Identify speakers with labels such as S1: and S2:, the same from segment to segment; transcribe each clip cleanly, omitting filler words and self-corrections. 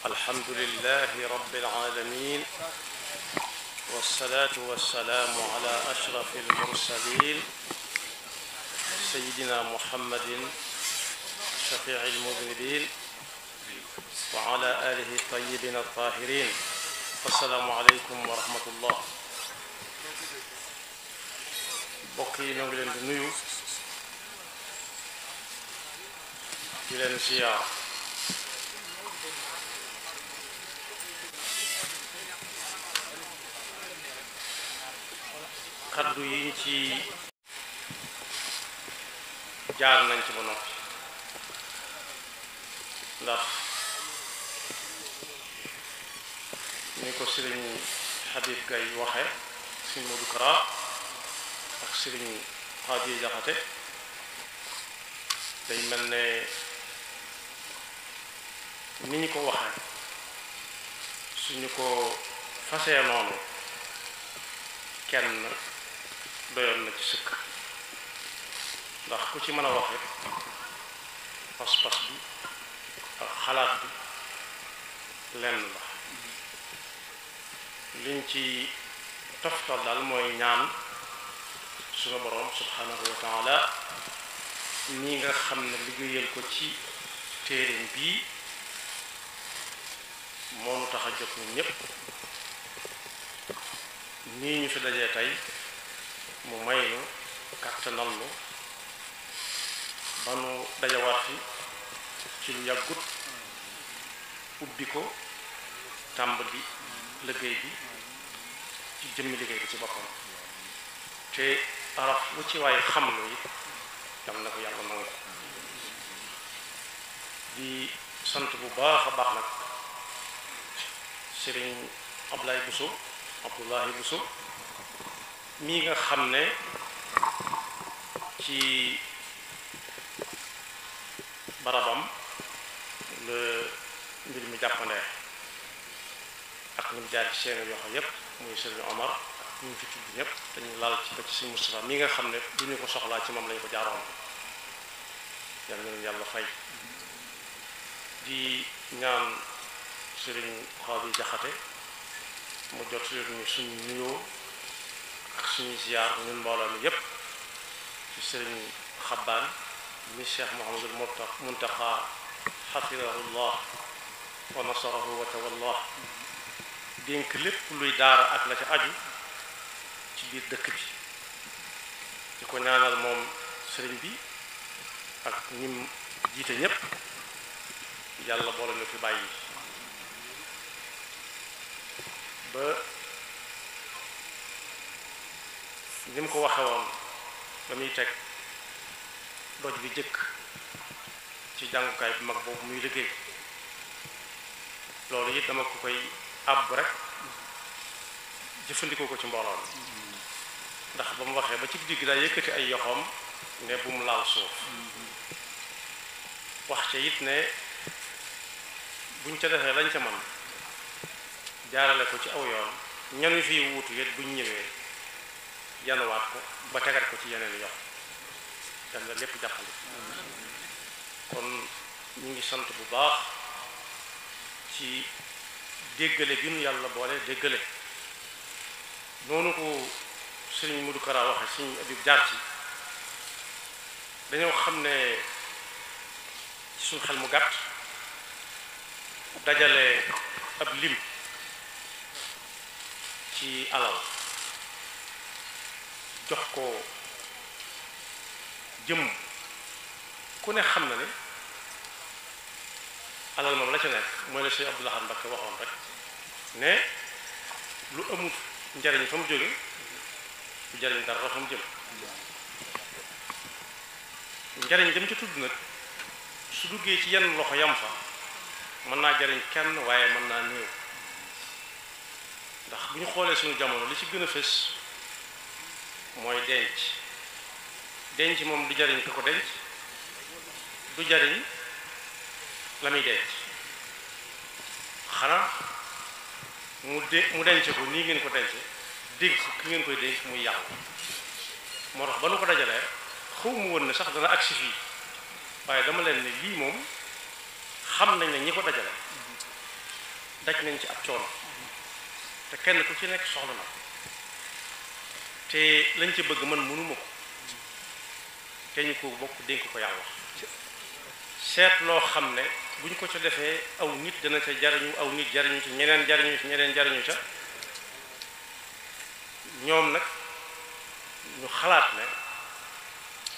S1: الحمد لله رب العالمين والصلاة والسلام على أشرف المرسلين سيدنا محمد شفيع المذنبين وعلى آله الطيبين الطاهرين. السلام عليكم ورحمة الله. mbokk yi ñoo ngi leen di nuyu di leen ziyaar. kaddu yi ci jaar nañ ci ba noppi ndax ni ko sëriñ Habib Gaye waxe sëriñ Modou Kara ak sëriñ Xaadi Jaxate day mel ne ni ñu ko waxe suñu ko fasee noonu kenn doyoon na ci sëkk, ndax ku ci mën a waxe pas-pas bi ak xalaat bi lenn la. liñ ci toftal daal mooy ñaan sunu borom subhanahu wa taala ñi nga xam ne liggéeyal ko ci téereem bii moo nu tax a jóg ñun ñépp nii ñu fi dajee tey mu may nu kàttanal nu ba nu dajawaat fi ci lu yàggut ubbi ko tàmbali liggéey bi ci jëmmi liggéey bi ci boppam te araf bu ci waaye xam lu it yam na ko yàlla nangu ko. di sant bu baax a baax nag sëriñ Abdoulahi Bousso mii nga xam ne ci barabam la mbir mi jàppandee ak ñu jaar ci seen yoo xam yépp muy sëriñ Omar ak ñu fi tudd ñëpp dañu laal ci ba ci sëriñ Moustapha mi nga xam ne du ñu ko soxlaa ci moom lañu ko jaaroon. yal na leen yàlla fay. di ñaan sëriñ Xaadi Jaxate mu jot ñu suñu nuyoo ak suñu ziyaar ñun mbooloo mi yépp ci sëriñ Xabbaan mi Cheikh Mouhamadul Muntaqa xafidahullah wa nasarahu wa tawallah dénk lépp luy daara ak la ca aju ci biir dëkk bi. di ko ñaanal moom sëriñ bi ak ñim jiite ñépp yàlla boole ñu fi bàyyi ba ni mu ko waxe woon ba muy teg doj bi jëkk ci jàngukaay bu mag boobu muy liggéey. loolu it dama ko koy àbb rek jëfandikoo ko ci mbooloo mi ndax ba mu waxee ba ci digg daa yëkkati ay yoxoom ne bu mu laal suuf wax ca it ne buñ ca defee lañ ca man jaarale ko ci aw yoon ñanu fii wuutu yet buñ ñëwee yanuwaat ko ba tegat ko ci yeneen yox dem na lépp jàppale. kon ñu ngi sant bu baax ci déggale gi nu yàlla boole déggale noonu ko sëriñ Modou Kara waxe sëriñ Abib jaar ci dañoo xam ne ci suñ xel mu gàtt dajale ab lim ci alal jox ko jëm ku ne xam na ne alal moom la ca nekk mooy la Cheikh Abdou Lahad Mbacké waxoon rek ne lu amul njariñ fa mu jóge du jariñ dara fa mu jëm. njariñ dem ci tudd nag su duggee ci yenn loxo yam fa mën naa jariñ kenn waaye mën naa néew ndax bu ñu xoolee suñu jamono li ci gën a fës mooy denc moom du jariñ ka ko denc du jariñ la muy denc xanaa mu denc ko nii ngeen ko denc dénk ki ngeen koy dénk muy yàqu. moo tax ba nu ko dajalee xaw mu woon ne sax dana agsi fii waaye dama leen ne lii moom xam nañ ne ñi ko dajale daj nañ ci ab coono te kenn ku ci nekk soxla na te lañ ci bëgg man mënuma ko te ñu ko bokk dénk ko yàlla seet loo xam ne buñ ko ca defee aw nit dana ca jariñu aw nit jariñu ci ñeneen jariñu ci ñeneen jariñu ca ñoom nag ñu xalaat ne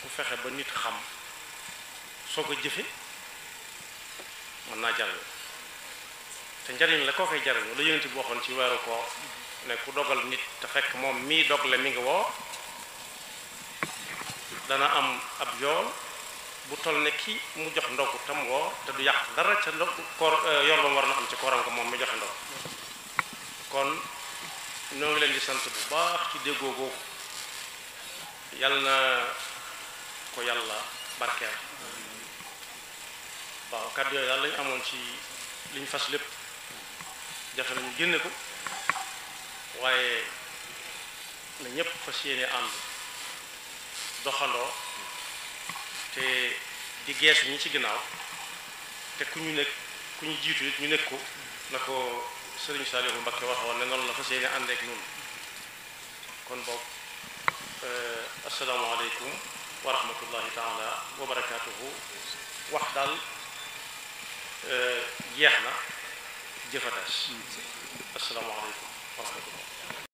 S1: ku fexe ba nit xam soo ko jëfe mën naa jariñu te njariñ la koo koy jariñu la yonent bi waxoon ci weeru koor ne ku dogal nit te fekk moom mii dogle mi ngi woo dana am ab yool bu toll ne ki mu jox ndog tam woo te du yàq dara ca ndog koor yool ba mu war na am ci kooram ko moom mi joxe ndog kon ñoo ngi leen di sant bu baax ci déggoo googu yàlla na ko yàlla barkeel waaw kàddu yooyu daal lañu amoon ci liñ fas lépp jafe nañu génne ko waaye na ñépp fas yéene ànd doxandoo te di geesu ñi ci ginnaaw te ku ñu jiitu it ñu nekk ko na ko Sëriñ Saalihu Mbakke waxoon ne noonu la fas yéene ànd ak ñun kon boog asalaamaaleykum wa rahmatullahi taala wa barakaatuhu wax daal jeex na jëfa des asalaamaaleykum wa rahmatullah